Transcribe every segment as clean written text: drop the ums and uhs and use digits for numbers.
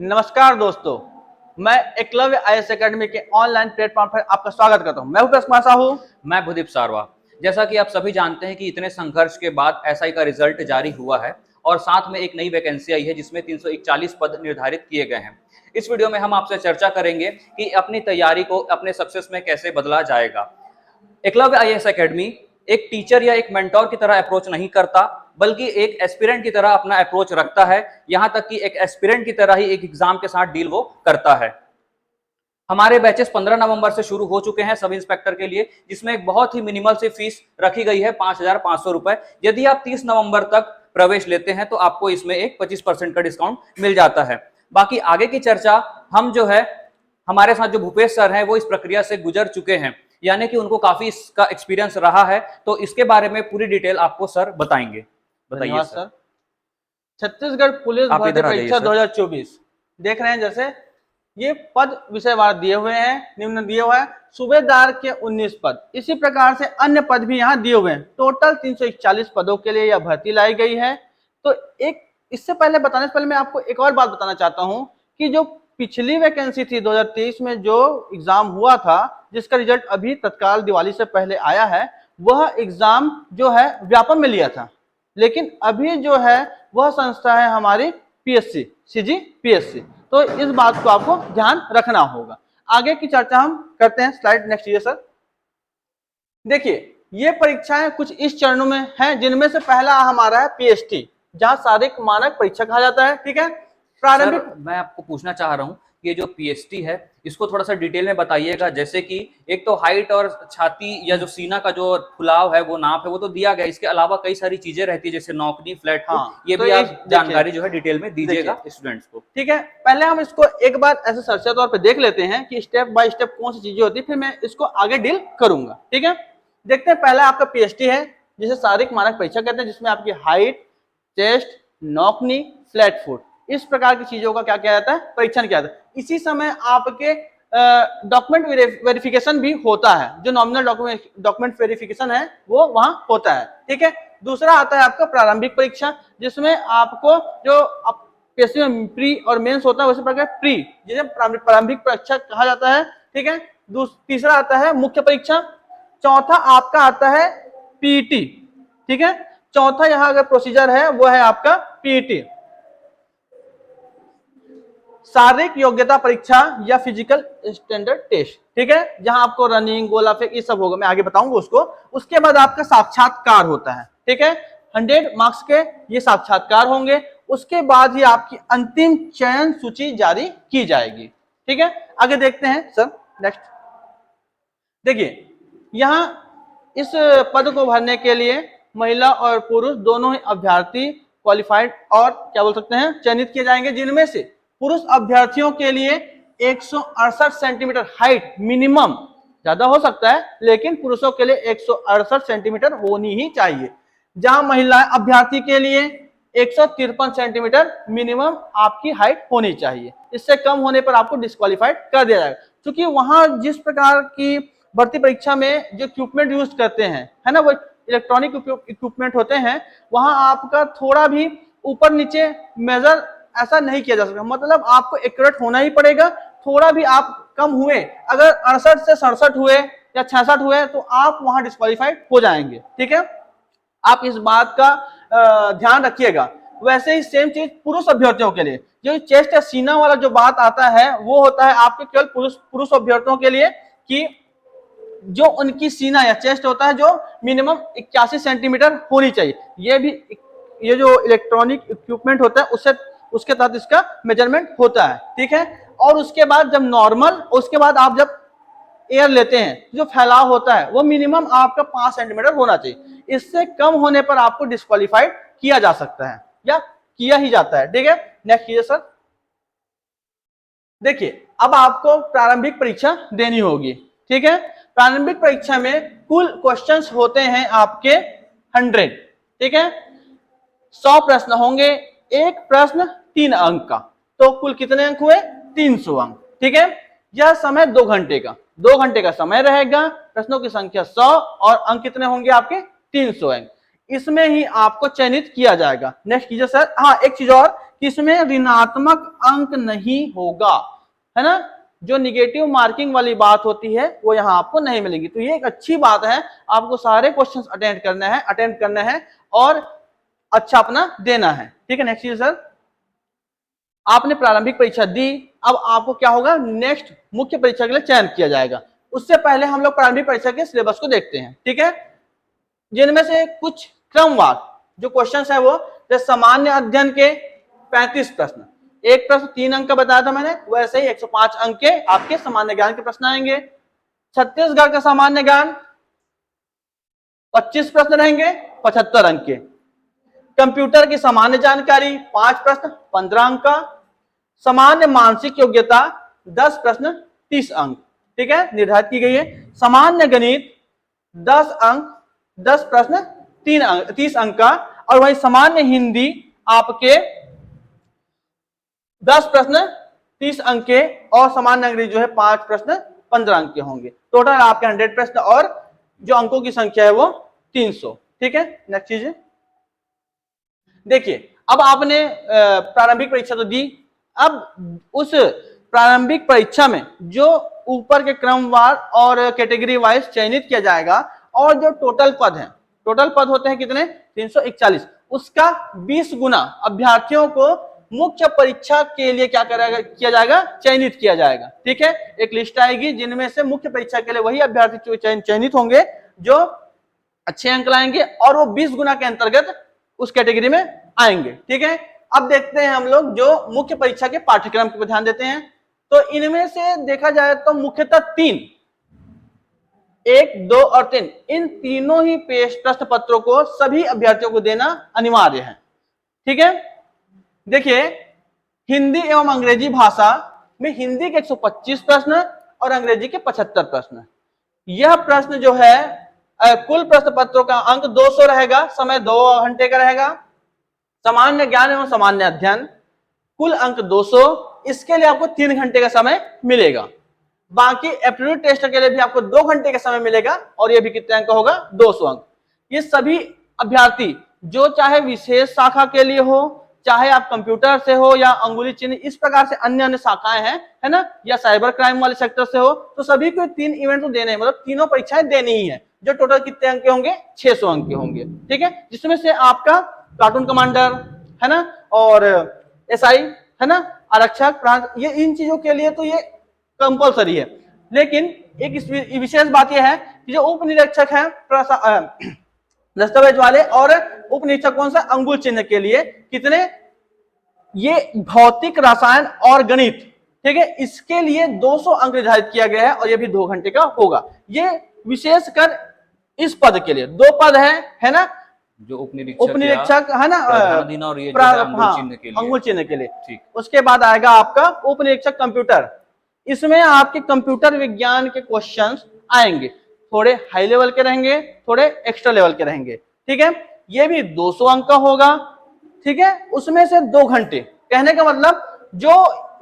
नमस्कार दोस्तों, मैं एकलव्य आईएएस एकेडमी के ऑनलाइन प्लेटफॉर्म पर आपका स्वागत करता हूं। मैं भूपेश कुमार साहू। मैं भूदीप सारवा। जैसा कि आप सभी जानते हैं कि इतने संघर्ष के बाद एसआई का रिजल्ट जारी हुआ है और साथ में एक नई वैकेंसी आई है जिसमें 341 पद निर्धारित किए गए हैं। इस वीडियो में हम आपसे चर्चा करेंगे कि अपनी तैयारी को अपने सक्सेस में कैसे बदला जाएगा। एकलव्य आईएएस एकेडमी एक टीचर या एक मेंटोर की तरह अप्रोच नहीं करता, बल्कि एक एस्पिरेंट की तरह अपना अप्रोच रखता है। यहां तक कि एक एस्पिरेंट की तरह ही एक एग्जाम के साथ डील वो करता है। हमारे बैचेस 15 नवंबर से शुरू हो चुके हैं सब इंस्पेक्टर के लिए, जिसमें एक बहुत ही मिनिमल सी फीस रखी गई है 5,500 रुपए। यदि आप 30 नवंबर तक प्रवेश लेते हैं तो आपको इसमें एक 25% का डिस्काउंट मिल जाता है। बाकी आगे की चर्चा हम जो है हमारे साथ जो भूपेश सर हैं वो इस प्रक्रिया से गुजर चुके हैं, यानी कि उनको काफी इसका एक्सपीरियंस रहा है, तो इसके बारे में पूरी डिटेल आपको सर बताएंगे। बताइए सर। छत्तीसगढ़ पुलिस भर्ती परीक्षा 2024 देख रहे हैं। जैसे ये पद विषयवार दिए हुए हैं, निम्न दिए हुआ है। सूबेदार के 19 पद, इसी प्रकार से अन्य पद भी यहाँ दिए हुए हैं। टोटल 341 पदों के लिए यह भर्ती लाई गई है। तो एक इससे पहले बताने से पहले मैं आपको एक और बात बताना चाहता हूँ कि जो पिछली वैकेंसी थी 2023 में जो एग्जाम हुआ था, जिसका रिजल्ट अभी तत्काल दिवाली से पहले आया है, वह एग्जाम जो है व्यापम में लिया था। लेकिन अभी जो है वह संस्था है हमारी पीएससी, CGPSC। तो इस बात को आपको ध्यान रखना होगा। आगे की चर्चा हम करते हैं। स्लाइड नेक्स्ट है सर। देखिए, ये परीक्षाएं कुछ इस चरणों में हैं, जिनमें से पहला हमारा है PST, जहां शारीरिक मानक परीक्षा कहा जाता है। ठीक है। प्रारंभिक मैं आपको पूछना चाह रहा हूं, ये जो PST है इसको थोड़ा सा डिटेल में बताइएगा। जैसे कि एक तो हाइट और छाती या जो सीना का जो फुलाव है वो नाप है वो तो दिया गया, इसके अलावा कई सारी चीजें रहती है जैसे नौकनी, फ्लैट। हाँ, ये तो भी आप जानकारी जो है डिटेल में दीजिएगा स्टूडेंट्स को। ठीक है। पहले हम इसको एक बार ऐसे चर्चा तौर पर देख लेते हैं कि स्टेप बाय स्टेप कौन सी चीजें होती है, फिर मैं इसको आगे डील करूंगा। ठीक है। देखते हैं। पहला आपका PST है, जिसे शारीरिक मानक परीक्षा कहते हैं, जिसमें आपकी हाइट, चेस्ट, नौकनी, फ्लैट फुट, इस प्रकार की चीजों का क्या किया जाता है, परीक्षण किया जाता है। इसी समय आपके डॉक्यूमेंट वेरिफिकेशन भी होता है। जो नॉमिनल डॉक्यूमेंट वेरिफिकेशन है वो वहां होता है। ठीक है। दूसरा आता है आपका प्रारंभिक परीक्षा, जिसमें आपको जो PSC में प्री और मेंस होता है, उसी प्रकार प्री जिसे प्रारंभिक परीक्षा कहा जाता है। ठीक है। तीसरा आता है मुख्य परीक्षा। चौथा आपका आता है PET। ठीक है। चौथा यहाँ अगर प्रोसीजर है वो है आपका PET, शारीरिक योग्यता परीक्षा या फिजिकल स्टैंडर्ड टेस्ट। ठीक है। जहां आपको रनिंग, गोला फेंक, ये सब होगा, मैं आगे बताऊंगा उसको। उसके बाद आपका साक्षात्कार होता है। ठीक है। 100 मार्क्स के ये साक्षात्कार होंगे। उसके बाद ही आपकी अंतिम चयन सूची जारी की जाएगी। ठीक है। आगे देखते हैं सर। नेक्स्ट देखिए, यहां इस पद को भरने के लिए महिला और पुरुष दोनों ही अभ्यर्थी क्वालिफाइड और क्या बोल सकते हैं चयनित किए जाएंगे, जिनमें से पुरुष अभ्यर्थियों के लिए 168 सेंटीमीटर हाइट मिनिमम, ज्यादा हो सकता है लेकिन पुरुषों के लिए 168 सेंटीमीटर होनी ही चाहिए। जहां महिला अभ्यर्थी के लिए 153 सेंटीमीटर मिनिमम आपकी हाइट होनी चाहिए। इससे कम होने पर आपको डिस्क्वालीफाइड कर दिया जाएगा। क्योंकि वहां जिस प्रकार की भर्ती परीक्षा में जो इक्विपमेंट यूज करते हैं, है ना, वो इलेक्ट्रॉनिक इक्विपमेंट होते हैं, वहां आपका थोड़ा भी ऊपर नीचे मेजर ऐसा नहीं किया जा सकता। मतलब आपको एक्यूरेट होना ही पड़ेगा। थोड़ा भी आप कम हुए, अगर 68 से 67 हुए या 66 हुए, तो आप वहां डिस्क्वालीफाइड हो जाएंगे। ठीक है। आप इस बात का ध्यान रखिएगा। वैसे ही सेम चीज पुरुष अभ्यर्थियों के लिए, जो चेस्ट या सीना वाला जो बात आता है वो होता है आपके केवल पुरुष अभ्यर्थियों के लिए, कि जो उनकी सीना या चेस्ट होता है जो मिनिमम 81 सेंटीमीटर होनी चाहिए। ये जो इलेक्ट्रॉनिक इक्विपमेंट होता है उसके तहत इसका मेजरमेंट होता है। ठीक है। और उसके बाद जब नॉर्मल, उसके बाद आप जब एयर लेते हैं, जो फैलाव होता है वो मिनिमम आपका 5 सेंटीमीटर होना चाहिए। इससे कम होने पर आपको डिस्क्वालीफाइड किया जा सकता है या किया ही जाता है। ठीक है। नेक्स्ट कीजिए सर। देखिए, अब आपको प्रारंभिक परीक्षा देनी होगी। ठीक है। प्रारंभिक परीक्षा में कुल क्वेश्चंस होते हैं आपके 100। ठीक है। 100 प्रश्न होंगे, एक प्रश्न 3 अंक का, तो कुल कितने अंक हुए, 300 अंक। ठीक है। यह समय 2 घंटे का, 2 घंटे का समय रहेगा। प्रश्नों की संख्या 100 और अंक कितने होंगे आपके, 300 अंक। इसमें ही आपको चयनित किया जाएगा। नेक्स्ट कीजिए सर। हाँ, एक चीज और कि इसमें ऋणात्मक अंक नहीं होगा, है ना। जो निगेटिव मार्किंग वाली बात होती है वो यहाँ आपको नहीं मिलेगी। तो ये एक अच्छी बात है, आपको सारे क्वेश्चंस अटेंड करना है और अच्छा अपना देना है, ठीक है। नेक्स्ट चीज सर, आपने प्रारंभिक परीक्षा दी, अब आपको क्या होगा, नेक्स्ट मुख्य परीक्षा के लिए चयन किया जाएगा। उससे पहले हम लोग प्रारंभिक परीक्षा के सिलेबस को देखते हैं, ठीक है, जिनमें से कुछ क्रमवार जो क्वेश्चंस है वो, जैसे सामान्य अध्ययन के 35 प्रश्न, एक प्रश्न 3 अंक का बताया था मैंने, वैसे ही 105 अंक के आपके सामान्य ज्ञान के प्रश्न आएंगे। छत्तीसगढ़ का सामान्य ज्ञान 25 प्रश्न रहेंगे, 75 अंक के। कंप्यूटर की सामान्य जानकारी 5 प्रश्न, 15 अंक का। सामान्य मानसिक योग्यता 10 प्रश्न, 30 अंक, ठीक है, निर्धारित की गई है। सामान्य गणित 10 अंक, 10 प्रश्न, 30 अंक का। और वही सामान्य हिंदी आपके 10 प्रश्न, 30 अंक के, और सामान्य अंग्रेजी जो है 5 प्रश्न, 15 अंक के होंगे। टोटल आपके 100 प्रश्न और जो अंकों की संख्या है वो 300, ठीक है। नेक्स्ट चीज देखिए, अब आपने प्रारंभिक परीक्षा तो दी, अब उस प्रारंभिक परीक्षा में जो ऊपर के क्रमवार और कैटेगरी वाइज चयनित किया जाएगा, और जो टोटल पद हैं, टोटल पद होते हैं कितने, 341, उसका 20 गुना अभ्यर्थियों को मुख्य परीक्षा के लिए क्या किया जाएगा, चयनित किया जाएगा, ठीक है। एक लिस्ट आएगी जिनमें से मुख्य परीक्षा के लिए वही अभ्यर्थी चयनित होंगे जो अच्छे अंक लाएंगे, और वो 20 गुना के अंतर्गत उस कैटेगरी में आएंगे, ठीक है। अब देखते हैं हम लोग जो मुख्य परीक्षा के पाठ्यक्रम पर ध्यान देते हैं। तो इनमें से देखा जाए तो मुख्यतः 3, 1, 2 और 3, इन तीनों ही प्रश्न पत्रों को सभी अभ्यर्थियों को देना अनिवार्य है, ठीक है। देखिए, हिंदी एवं अंग्रेजी भाषा में हिंदी के 125 प्रश्न और अंग्रेजी के 75 प्रश्न। यह प्रश्न जो है कुल प्रश्न पत्रों का अंक 200 रहेगा, समय 2 घंटे का रहेगा। सामान्य ज्ञान एवं सामान्य अध्ययन कुल अंक 200, इसके लिए आपको 3 घंटे का समय मिलेगा। बाकी एप्टीट्यूड टेस्ट के लिए भी आपको 2 घंटे का समय मिलेगा, और ये भी कितने अंक होगा, 200 अंक। ये सभी अभ्यर्थी जो चाहे विशेष शाखा के लिए हो, चाहे आप कंप्यूटर से हो या अंगुली चिन्ह इस प्रकार से अन्य शाखाएं हैं, है ना, या साइबर क्राइम वाले सेक्टर से हो, तो सभी को 3 इवेंट तो देने हैं, मतलब तीनों परीक्षाएं देनी ही है, जो टोटल कितने अंक के होंगे, 600 अंक के होंगे, ठीक है। जिसमें से आपका कार्टून कमांडर, है ना, और एसआई, है ना, आरक्षक, प्रांत, ये इन चीजों के लिए तो ये कंपलसरी है। लेकिन एक विशेष बात यह है कि जो उप निरीक्षक है दस्तावेज वाले, और उप निरीक्षक कौन सा, अंगुल चिन्ह के लिए कितने, ये भौतिक, रसायन और गणित, ठीक है, इसके लिए 200 अंक निर्धारित किया गया है, और ये भी 2 घंटे का होगा। ये विशेषकर इस पद के लिए 2 पद है ना, जो उप निरीक्षक है ना, और ये अंगुल चिन्ह के लिए, ठीक। उसके बाद आएगा आपका उप निरीक्षक कंप्यूटर। इसमें आपके कंप्यूटर विज्ञान के क्वेश्चंस आएंगे, थोड़े हाई लेवल के रहेंगे, थोड़े एक्स्ट्रा लेवल के रहेंगे, ठीक है। ये भी 200 अंक का होगा, ठीक है। उसमें से 2 घंटे, कहने का मतलब जो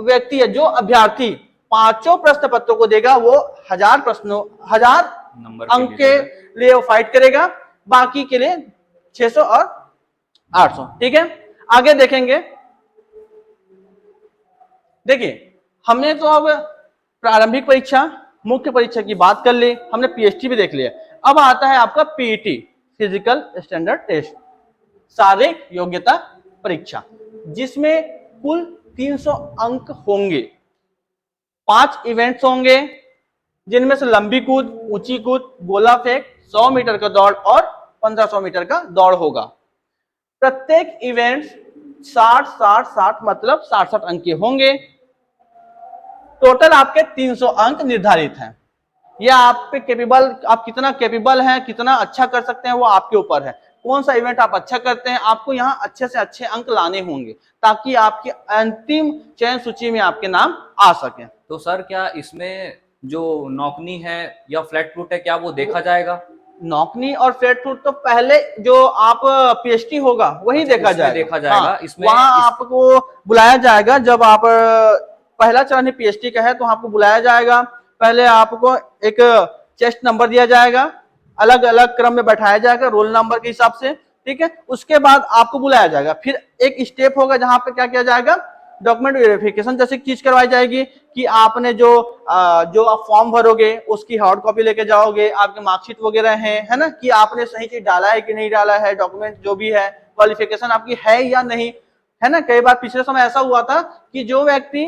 व्यक्ति है, जो अभ्यर्थी 5 प्रश्न पत्रों को देगा, वो 1000 नंबर अंक के लिए वो फाइट करेगा, बाकी के लिए 600 और 800, ठीक है। आगे देखेंगे, देखिए हमने तो अब प्रारंभिक परीक्षा, मुख्य परीक्षा की बात कर ली, हमने पीएचटी भी देख लिया। अब आता है आपका पीईटी, फिजिकल स्टैंडर्ड टेस्ट, शारीरिक योग्यता परीक्षा, जिसमें कुल 300 अंक होंगे। 5 इवेंट्स होंगे, जिनमें से लंबी कूद, ऊंची कूद, गोला फेंक, 100 मीटर का दौड़ और 1500 मीटर का दौड़ होगा। प्रत्येक इवेंट 60 मतलब 60 अंक के होंगे। टोटल आपके 300 अंक निर्धारित हैं। यह आप पे केपेबल, आप कितना केपेबल हैं, कितना अच्छा कर सकते हैं, वो आपके ऊपर है। कौन सा इवेंट आप अच्छा करते हैं, आपको यहाँ अच्छे से अच्छे अंक लाने होंगे, ताकि आपकी अंतिम चयन सूची में आपके नाम आ सके। तो सर, क्या इसमें जो नौकनी है या फ्लैट फुट है, क्या वो देखा जाएगा? नौकनी और फ्लैट फुट तो पहले जो आप पीएचडी होगा वही देखा जाएगा। हाँ, इसमें वहां आपको बुलाया जाएगा, जब आप पहला चरण पीएचडी का है तो आपको बुलाया जाएगा। पहले आपको एक चेस्ट नंबर दिया जाएगा, अलग अलग क्रम में बैठाया जाएगा रोल नंबर के हिसाब से, ठीक है। उसके बाद आपको बुलाया जाएगा, फिर एक स्टेप होगा जहां पे क्या किया जाएगा, डॉक्यूमेंट वेरिफिकेशन जैसी चीज करवाई जाएगी कि आपने जो आप फॉर्म भरोगे उसकी हार्ड कॉपी लेके जाओगे, आपके मार्कशीट वगैरह है ना, कि आपने सही चीज डाला है कि नहीं डाला है, डॉक्यूमेंट जो भी है, क्वालिफिकेशन आपकी है या नहीं है ना। कई बार पिछले समय ऐसा हुआ था कि जो व्यक्ति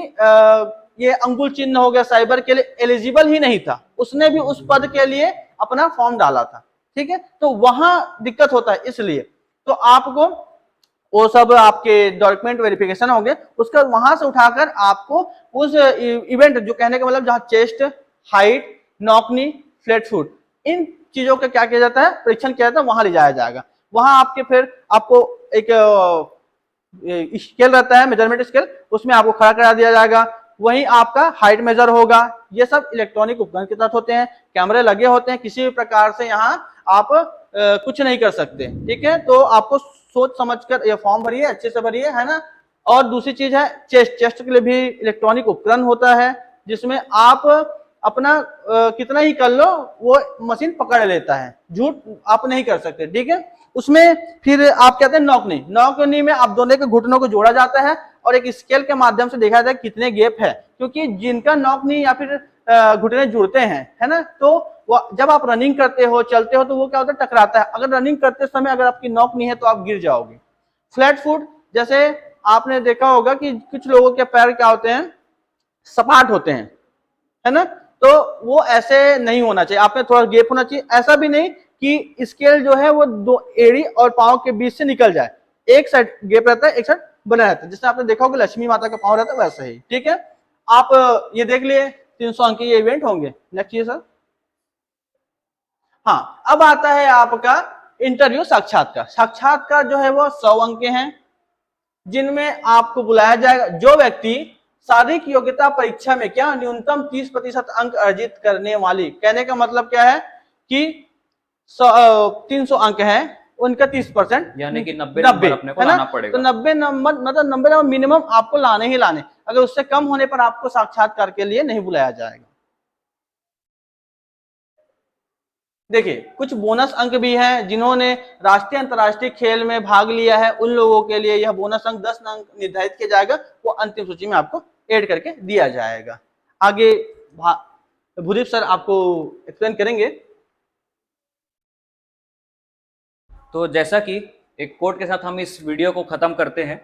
ये अंगुल चिन्ह हो गया साइबर के लिए एलिजिबल ही नहीं था, उसने भी उस पद के लिए अपना फॉर्म डाला था, ठीक है। तो वहां दिक्कत होता है, इसलिए तो आपको वो सब आपके डॉक्यूमेंट वेरिफिकेशन हो गए, उसका वहां से उठाकर आपको उस इवेंट, जो कहने का मतलब जहां chest, height, knock knee, flat foot, इन चीजों का क्या किया जाता है, परीक्षण किया जाता है, वहां ले जाया जाएगा। वहां आपके फिर आपको एक स्केल रहता है, मेजरमेंट स्केल, उसमें आपको खड़ा करा दिया जाएगा। वहीं आपका हाइट मेजर होगा। ये सब इलेक्ट्रॉनिक उपकरण के तहत होते हैं, कैमरे लगे होते हैं, किसी भी प्रकार से यहाँ आप कुछ नहीं कर सकते, ठीक है। तो आपको सोच समझकर ये फॉर्म भरिए, अच्छे से भरिए, है ना। और दूसरी चीज है चेस्ट के लिए भी इलेक्ट्रॉनिक उपकरण होता है, जिसमें आप अपना कितना ही कर लो वो मशीन पकड़ लेता है, झूठ आप नहीं कर सकते, ठीक है। उसमें फिर आप कहते हैं नौकनी में आप दोनों के घुटनों को जोड़ा जाता है और एक स्केल के माध्यम से देखा जाता है कितने गैप है, क्योंकि जिनका नौकनी या फिर घुटने जुड़ते हैं, है ना, तो जब आप रनिंग करते हो, चलते हो, तो वो क्या होता है, टकराता है। अगर रनिंग करते समय अगर आपकी नौकनी है तो आप गिर जाओगे। फ्लैट फुट, जैसे आपने देखा होगा कि कुछ लोगों के पैर क्या होते हैं, सपाट होते हैं, है ना, तो वो ऐसे नहीं होना चाहिए, आप में थोड़ा गैप होना चाहिए। ऐसा भी नहीं कि स्केल जो है वो दो एड़ी और पांव के बीच से निकल जाए, एक साइड गैप रहता है, एक साइड बना रहता है, जिससे आपने देखा होगा लक्ष्मी माता का पांव रहता है वैसा ही, ठीक है। आप ये देख लिए 300 अंक के ये इवेंट होंगे। नेक्स्ट ये सर, हाँ, अब आता है आपका इंटरव्यू साक्षात्कार। साक्षात्कार जो है वो 100 अंक के हैं, जिनमें आपको बुलाया जाएगा जो व्यक्ति शारीरिक योग्यता परीक्षा में क्या न्यूनतम 30% अंक अर्जित करने वाली, कहने का मतलब क्या है कि 300 अंक है, उनका 30%, यानी कि 90 नंबर अपने को लाना पड़ेगा। तो 90 नंबर मतलब 90 नंबर मिनिमम आपको लाने ही लाने, अगर उससे कम होने पर आपको साक्षात्कार के लिए नहीं बुलाया जाएगा। देखिए कुछ बोनस अंक भी हैं, जिन्होंने राष्ट्रीय अंतर्राष्ट्रीय खेल में भाग लिया है उन लोगों के लिए यह बोनस अंक 10 अंक निर्धारित किया जाएगा, वो अंतिम सूची में आपको ऐड करके दिया जाएगा। आगे भूदीप सर आपको एक्सप्लेन करेंगे। तो जैसा कि एक कोट के साथ हम इस वीडियो को खत्म करते हैं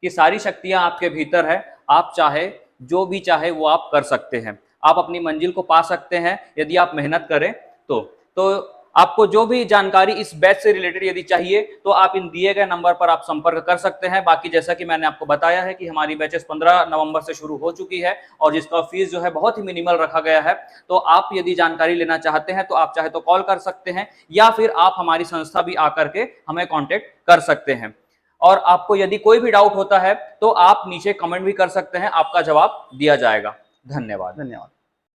कि सारी शक्तियां आपके भीतर है, आप चाहे जो भी चाहे वो आप कर सकते हैं, आप अपनी मंजिल को पा सकते हैं यदि आप मेहनत करें तो आपको जो भी जानकारी इस बैच से रिलेटेड यदि चाहिए तो आप इन दिए गए नंबर पर आप संपर्क कर सकते हैं। बाकी जैसा कि मैंने आपको बताया है कि हमारी बैचेस 15 नवंबर से शुरू हो चुकी है और जिसका फीस जो है बहुत ही मिनिमल रखा गया है। तो आप यदि जानकारी लेना चाहते हैं तो आप चाहे तो कॉल कर सकते हैं या फिर आप हमारी संस्था भी आकर के हमें कॉन्टेक्ट कर सकते हैं। और आपको यदि कोई भी डाउट होता है तो आप नीचे कमेंट भी कर सकते हैं, आपका जवाब दिया जाएगा। धन्यवाद।